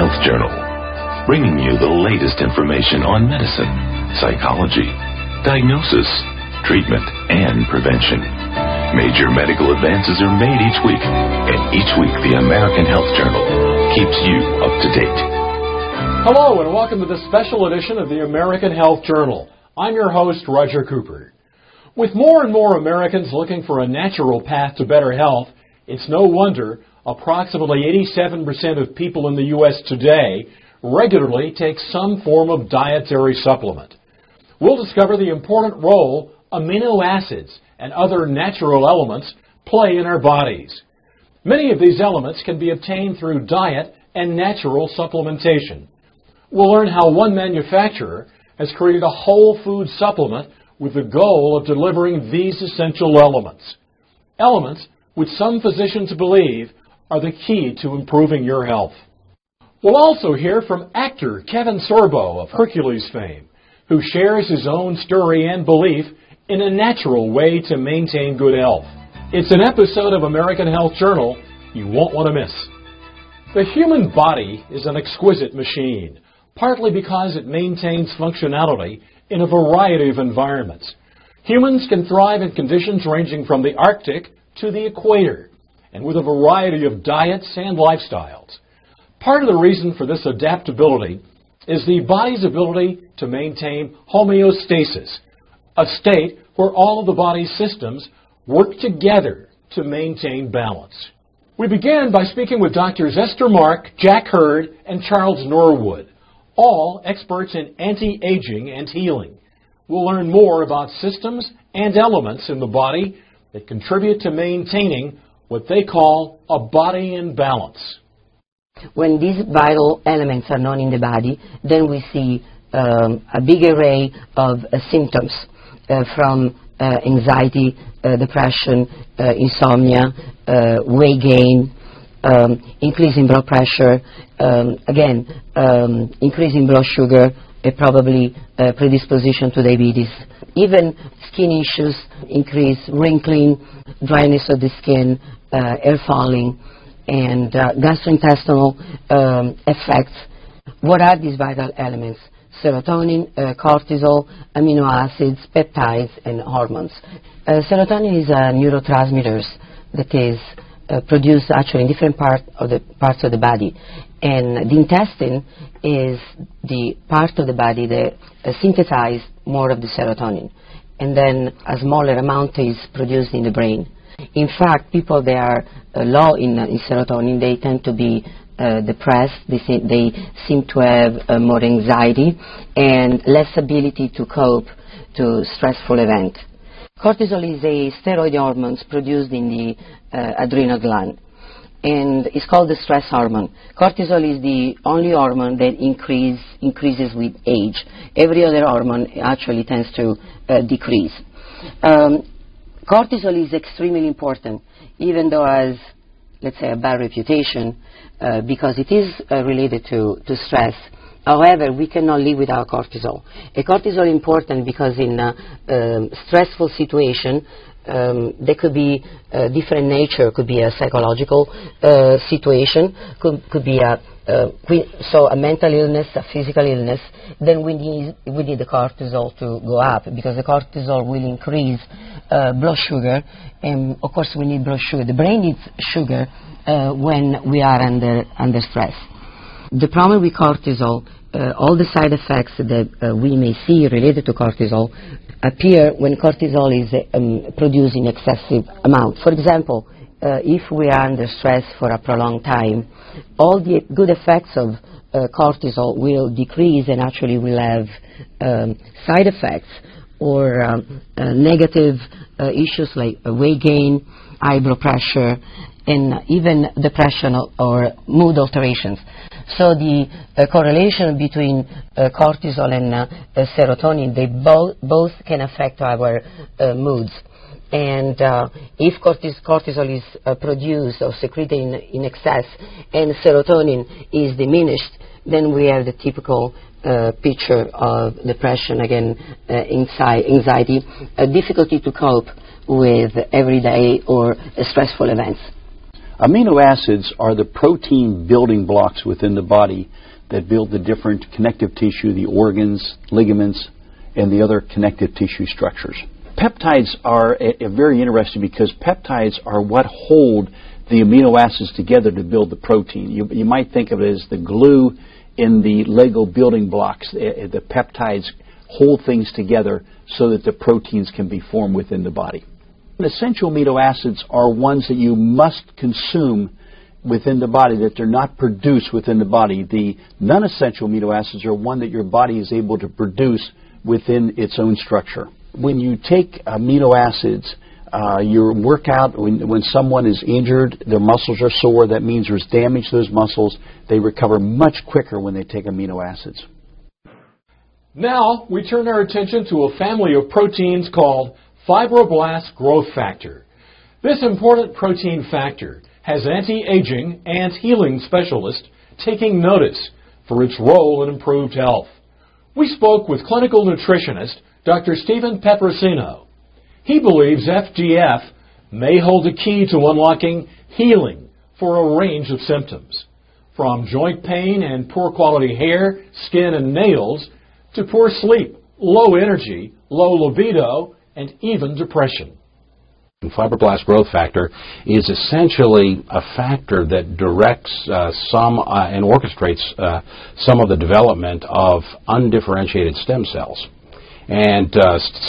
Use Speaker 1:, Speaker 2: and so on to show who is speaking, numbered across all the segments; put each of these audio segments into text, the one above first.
Speaker 1: Health Journal, bringing you the latest information on medicine, psychology, diagnosis, treatment, and prevention. Major medical advances are made each week, and each week the American Health Journal keeps you up to date.
Speaker 2: Hello, and welcome to this special edition of the American Health Journal. I'm your host, Roger Cooper. With more and more Americans looking for a natural path to better health, it's no wonder approximately 87% of people in the U.S. today regularly take some form of dietary supplement. We'll discover the important role amino acids and other natural elements play in our bodies. Many of these elements can be obtained through diet and natural supplementation. We'll learn how one manufacturer has created a whole food supplement with the goal of delivering these essential elements. Elements which some physicians believe are the key to improving your health. We'll also hear from actor Kevin Sorbo of Hercules fame, who shares his own story and belief in a natural way to maintain good health. It's an episode of American Health Journal you won't want to miss. The human body is an exquisite machine, partly because it maintains functionality in a variety of environments. Humans can thrive in conditions ranging from the Arctic to the equator, and with a variety of diets and lifestyles. Part of the reason for this adaptability is the body's ability to maintain homeostasis, a state where all of the body's systems work together to maintain balance. We began by speaking with Drs. Esther Mark, Jack Hurd, and Charles Norwood, all experts in anti-aging and healing. We'll learn more about systems and elements in the body that contribute to maintaining what they call a body in balance.
Speaker 3: When these vital elements are known in the body, then we see a big array of symptoms from anxiety, depression, insomnia, weight gain, increase in blood pressure, increase in blood sugar, probably predisposition to diabetes. Even skin issues, increase wrinkling, dryness of the skin, hair falling, and gastrointestinal effects. What are these vital elements? Serotonin, cortisol, amino acids, peptides, and hormones. Serotonin is a neurotransmitter that is produced actually in different parts of the body. And the intestine is the part of the body that synthesizes more of the serotonin. And then a smaller amount is produced in the brain. In fact, people that are low in serotonin, they tend to be depressed. They seem to have more anxiety and less ability to cope to stressful events. Cortisol is a steroid hormone produced in the adrenal gland, and it's called the stress hormone. Cortisol is the only hormone that increases with age. Every other hormone actually tends to decrease. Cortisol is extremely important, even though it has, let's say, a bad reputation, because it is related to stress. However, we cannot live without cortisol. Cortisol is important because in a stressful situation, there could be a different nature. Could be a psychological situation, could be a mental illness, a physical illness. Then we need the cortisol to go up, because the cortisol will increase blood sugar, and of course we need blood sugar. The brain needs sugar when we are under stress. The problem with cortisol, all the side effects that we may see related to cortisol appear when cortisol is produced in excessive amount. For example, if we are under stress for a prolonged time, all the good effects of cortisol will decrease, and actually will have side effects or negative issues like weight gain, high blood pressure, and even depression or mood alterations. So the correlation between cortisol and serotonin, they both can affect our moods. And if cortisol is produced or secreted in excess and serotonin is diminished, then we have the typical picture of depression, again, anxiety, a difficulty to cope with everyday or stressful events.
Speaker 4: Amino acids are the protein building blocks within the body that build the different connective tissue, the organs, ligaments, and the other connective tissue structures. Peptides are very interesting because peptides are what hold the amino acids together to build the protein. You might think of it as the glue in the Lego building blocks. The peptides hold things together so that the proteins can be formed within the body. Essential amino acids are ones that you must consume within the body, that they're not produced within the body. The non-essential amino acids are one that your body is able to produce within its own structure. When you take amino acids, your workout, when someone is injured, their muscles are sore, that means there's damage to those muscles. They recover much quicker when they take amino acids.
Speaker 2: Now, we turn our attention to a family of proteins called Fibroblast growth factor. This important protein factor has anti-aging and healing specialists taking notice for its role in improved health. We spoke with clinical nutritionist Dr. Stephen Petrosino. He believes FGF may hold the key to unlocking healing for a range of symptoms, from joint pain and poor quality hair, skin, and nails, to poor sleep, low energy, low libido, and even depression.
Speaker 5: Fibroblast growth factor is essentially a factor that directs and orchestrates some of the development of undifferentiated stem cells. And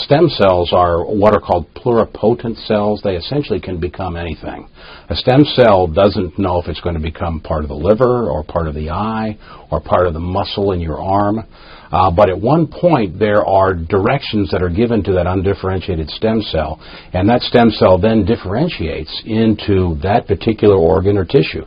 Speaker 5: stem cells are what are called pluripotent cells. They essentially can become anything. A stem cell doesn't know if it's going to become part of the liver or part of the eye or part of the muscle in your arm. But at one point, there are directions that are given to that undifferentiated stem cell, and that stem cell then differentiates into that particular organ or tissue.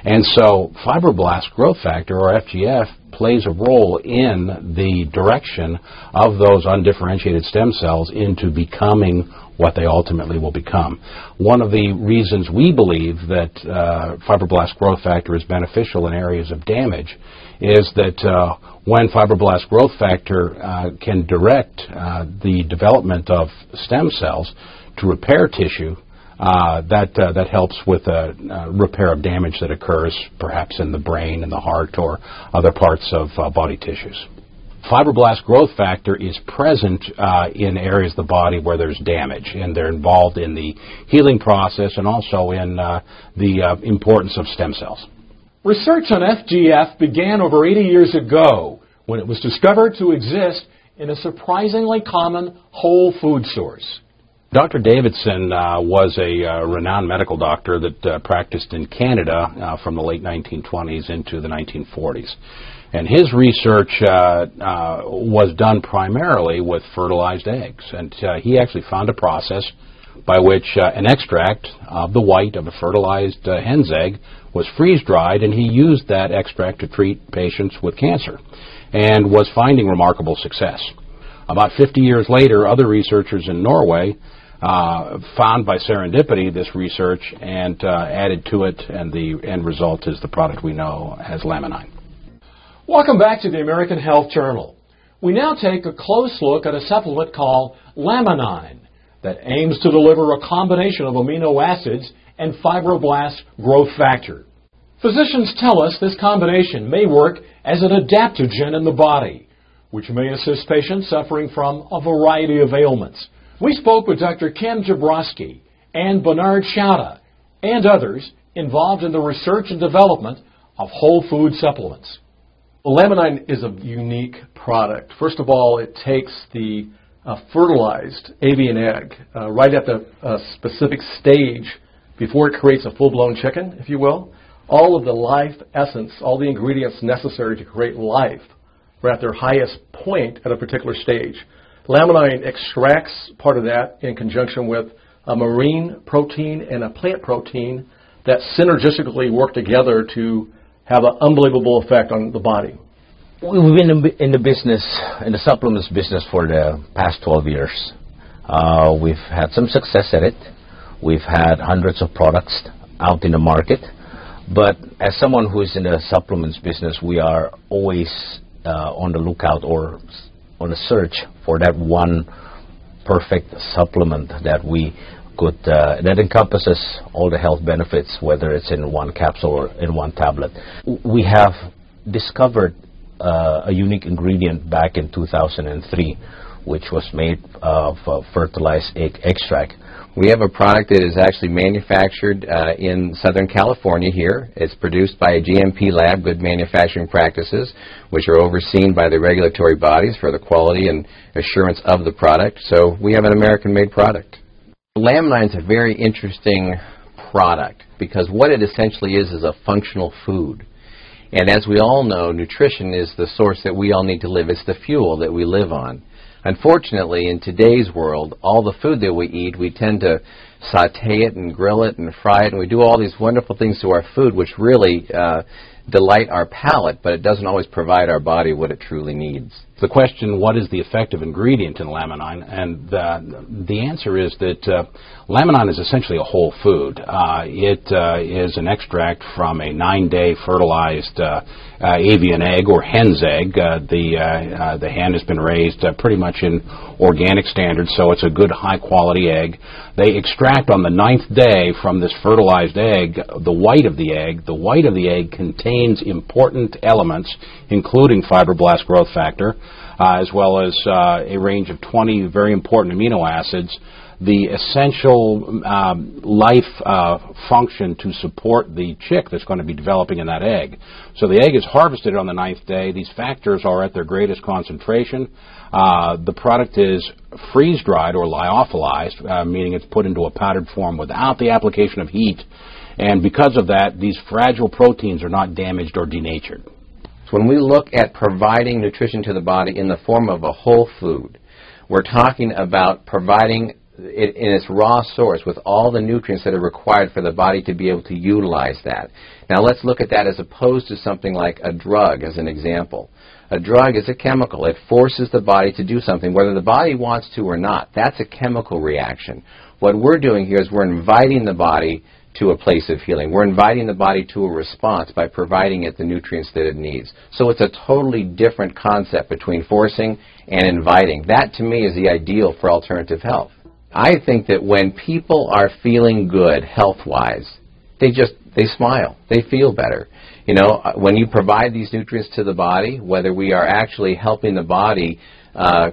Speaker 5: And so fibroblast growth factor, or FGF, plays a role in the direction of those undifferentiated stem cells into becoming what they ultimately will become. One of the reasons we believe that fibroblast growth factor is beneficial in areas of damage is that when fibroblast growth factor can direct the development of stem cells to repair tissue, that helps with repair of damage that occurs perhaps in the brain and the heart or other parts of body tissues. Fibroblast growth factor is present in areas of the body where there's damage, and they're involved in the healing process and also in the importance of stem cells.
Speaker 2: Research on FGF began over 80 years ago when it was discovered to exist in a surprisingly common whole food source.
Speaker 5: Dr. Davidson was a renowned medical doctor that practiced in Canada from the late 1920s into the 1940s. And his research was done primarily with fertilized eggs. And he actually found a process by which an extract of the white of a fertilized hen's egg was freeze-dried, and he used that extract to treat patients with cancer and was finding remarkable success. About 50 years later, other researchers in Norway found by serendipity this research and added to it, and the end result is the product we know as Laminine.
Speaker 2: Welcome back to the American Health Journal. We now take a close look at a supplement called Laminine that aims to deliver a combination of amino acids and fibroblast growth factor. Physicians tell us this combination may work as an adaptogen in the body, which may assist patients suffering from a variety of ailments. We spoke with Dr. Kim Jabrowski and Bernard Schauda and others involved in the research and development of whole food supplements.
Speaker 6: Well, Laminine is a unique product. First of all, it takes the fertilized avian egg right at the specific stage before it creates a full-blown chicken, if you will. All of the life essence, all the ingredients necessary to create life are at their highest point at a particular stage. Laminine extracts part of that in conjunction with a marine protein and a plant protein that synergistically work together to have an unbelievable effect on the body.
Speaker 7: We've been in the business, in the supplements business for the past 12 years. We've had some success at it. We've had hundreds of products out in the market. But as someone who is in the supplements business, we are always on the lookout or on a search for that one perfect supplement that we good. That encompasses all the health benefits, whether it's in one capsule or in one tablet. We have discovered a unique ingredient back in 2003, which was made of fertilized egg extract.
Speaker 8: We have a product that is actually manufactured in Southern California here. It's produced by a GMP lab, Good Manufacturing Practices, which are overseen by the regulatory bodies for the quality and assurance of the product. So we have an American-made product. Laminine is a very interesting product because what it essentially is a functional food. And as we all know, nutrition is the source that we all need to live. It's the fuel that we live on. Unfortunately, in today's world, all the food that we eat, we tend to saute it and grill it and fry it, and we do all these wonderful things to our food which really delight our palate, but it doesn't always provide our body what it truly needs.
Speaker 5: The question, what is the effective ingredient in Laminine? And the answer is that Laminine is essentially a whole food. It is an extract from a 9-day fertilized avian egg or hen's egg. The hen has been raised pretty much in organic standards, so it's a good high-quality egg. They extract on the 9th day from this fertilized egg the white of the egg. The white of the egg contains important elements, including fibroblast growth factor, as well as a range of 20 very important amino acids, the essential life function to support the chick that's going to be developing in that egg. So the egg is harvested on the 9th day. These factors are at their greatest concentration. The product is freeze-dried or lyophilized, meaning it's put into a powdered form without the application of heat. And because of that, these fragile proteins are not damaged or denatured.
Speaker 8: When we look at providing nutrition to the body in the form of a whole food, we're talking about providing it in its raw source with all the nutrients that are required for the body to be able to utilize that. Now let's look at that as opposed to something like a drug as an example. A drug is a chemical. It forces the body to do something, whether the body wants to or not. That's a chemical reaction. What we're doing here is we're inviting the body to a place of healing. We're inviting the body to a response by providing it the nutrients that it needs. So it's a totally different concept between forcing and inviting. That, to me, is the ideal for alternative health. I think that when people are feeling good health-wise, they smile. They feel better. You know, when you provide these nutrients to the body, whether we are actually helping the body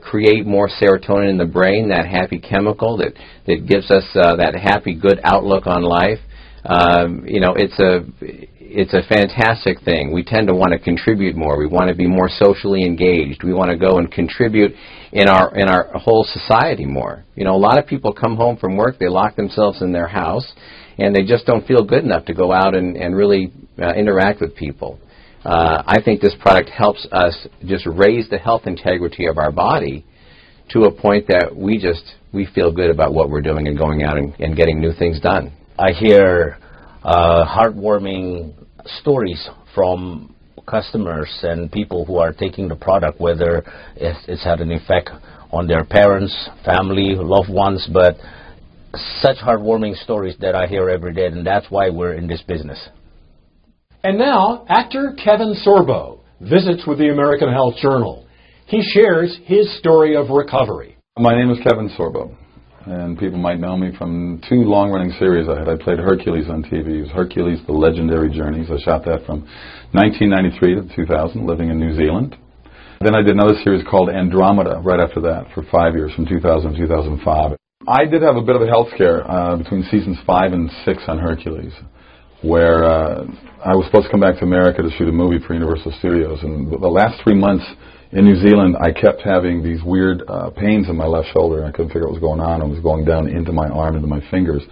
Speaker 8: create more serotonin in the brain, that happy chemical that gives us that happy, good outlook on life, you know, it's a fantastic thing. We tend to want to contribute more. We want to be more socially engaged. We want to go and contribute in our whole society more. You know, a lot of people come home from work, they lock themselves in their house, and they just don't feel good enough to go out and really interact with people. I think this product helps us just raise the health integrity of our body to a point that we feel good about what we're doing and going out and getting new things done.
Speaker 7: I hear heartwarming stories from customers and people who are taking the product, whether it's had an effect on their parents, family, loved ones, but such heartwarming stories that I hear every day, and that's why we're in this business.
Speaker 2: And now, actor Kevin Sorbo visits with the American Health Journal. He shares his story of recovery.
Speaker 9: My name is Kevin Sorbo, and people might know me from 2 long-running series I had. I played Hercules on TV. It was Hercules, The Legendary Journeys. I shot that from 1993 to 2000, living in New Zealand. Then I did another series called Andromeda right after that for 5 years, from 2000 to 2005. I did have a bit of a health scare between seasons 5 and 6 on Hercules, where I was supposed to come back to America to shoot a movie for Universal Studios, and the last 3 months in New Zealand, I kept having these weird pains in my left shoulder, and I couldn't figure out what was going on. It was going down into my arm, into my fingers,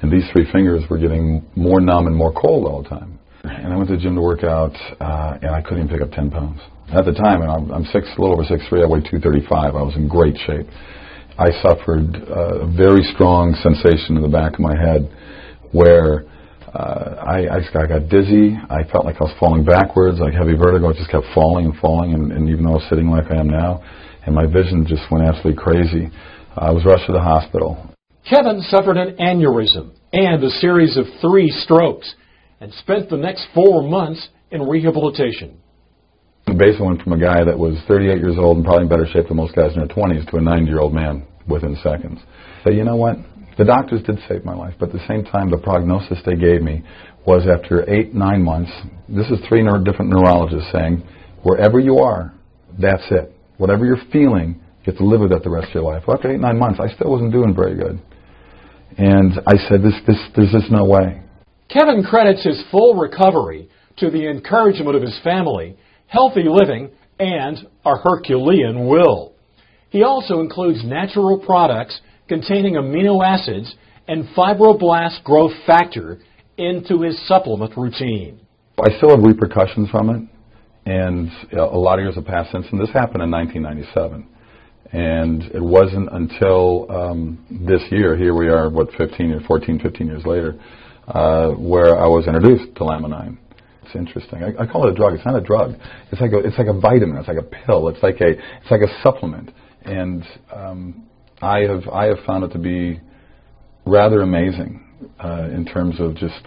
Speaker 9: and these 3 fingers were getting more numb and more cold all the time. And I went to the gym to work out, and I couldn't even pick up 10 pounds. At the time, and I'm a little over 6'3", I weighed 235. I was in great shape. I suffered a very strong sensation in the back of my head where I got dizzy. I felt like I was falling backwards, like heavy vertigo. I just kept falling and falling, and even though I was sitting like I am now, and my vision just went absolutely crazy. I was rushed to the hospital.
Speaker 2: Kevin suffered an aneurysm and a series of 3 strokes and spent the next 4 months in rehabilitation.
Speaker 9: I basically went from a guy that was 38 years old and probably in better shape than most guys in their 20s to a 90-year-old man within seconds. But you know what? The doctors did save my life, but at the same time, the prognosis they gave me was after 8-9 months, this is 3 different neurologists saying, wherever you are, that's it. Whatever you're feeling, you have to live with that the rest of your life. Well, after 8-9 months, I still wasn't doing very good. And I said, there's just no way.
Speaker 2: Kevin credits his full recovery to the encouragement of his family, healthy living, and a Herculean will. He also includes natural products containing amino acids and fibroblast growth factor into his supplement routine.
Speaker 9: I still have repercussions from it, and a lot of years have passed since, and this happened in 1997. And it wasn't until this year, here we are, 15 years later, where I was introduced to Laminine. It's interesting. I call it a drug. It's not a drug. It's like a vitamin. It's like a pill. It's like a supplement. And I have found it to be rather amazing in terms of just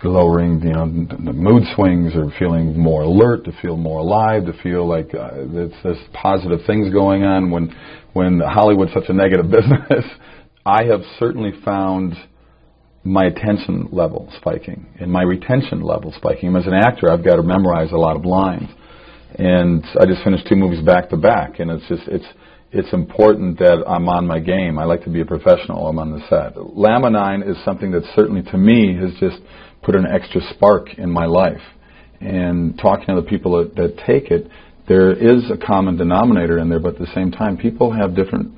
Speaker 9: lowering, the mood swings, or feeling more alert, to feel more alive, to feel like there's positive things going on when Hollywood's such a negative business. I have certainly found my attention level spiking and my retention level spiking. As an actor, I've got to memorize a lot of lines, and I just finished 2 movies back to back, and it's important that I'm on my game. I like to be a professional. I'm on the set. Laminine is something that certainly, to me, has just put an extra spark in my life. And talking to the people that take it, there is a common denominator in there, but at the same time, people have different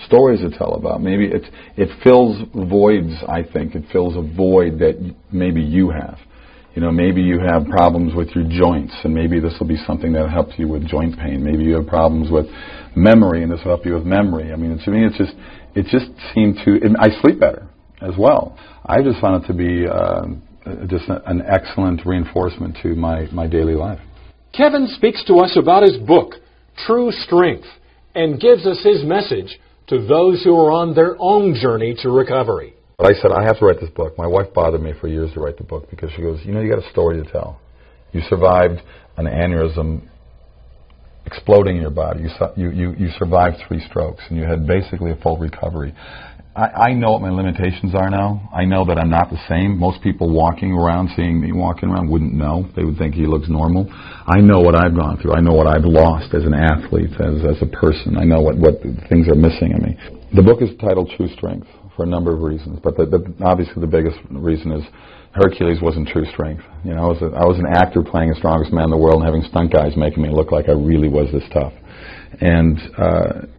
Speaker 9: stories to tell about. Maybe it fills voids, I think. It fills a void that maybe you have. Maybe you have problems with your joints, and maybe this will be something that helps you with joint pain. Maybe you have problems with memory, and this will help you with memory. I mean, to me, it just seemed to. And I sleep better as well. I just found it to be just an excellent reinforcement to my daily life.
Speaker 2: Kevin speaks to us about his book, True Strength, and gives us his message to those who are on their own journey to recovery.
Speaker 9: But I said, I have to write this book. My wife bothered me for years to write the book because she goes, you got a story to tell. You survived an aneurysm exploding in your body. You survived 3 strokes, and you had basically a full recovery. I know what my limitations are now. I know that I'm not the same. Most people seeing me walking around, wouldn't know. They would think he looks normal. I know what I've gone through. I know what I've lost as an athlete, as a person. I know what things are missing in me. The book is titled True Strength for a number of reasons, but obviously the biggest reason is Hercules wasn't true strength. I was an actor playing the strongest man in the world and having stunt guys making me look like I really was this tough. And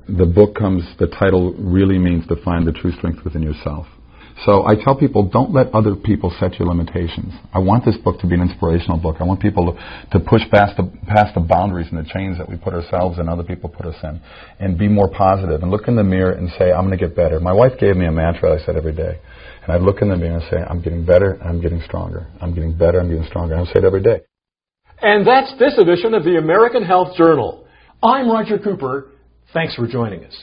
Speaker 9: the title really means to find the true strength within yourself. So I tell people, don't let other people set your limitations. I want this book to be an inspirational book. I want people to push past the boundaries and the chains that we put ourselves and other people put us in, and be more positive and look in the mirror and say, I'm going to get better. My wife gave me a mantra I said every day. And I'd look in the mirror and say, I'm getting better, I'm getting stronger. I'm getting better, I'm getting stronger. I say it every day.
Speaker 2: And that's this edition of the American Health Journal. I'm Roger Cooper. Thanks for joining us.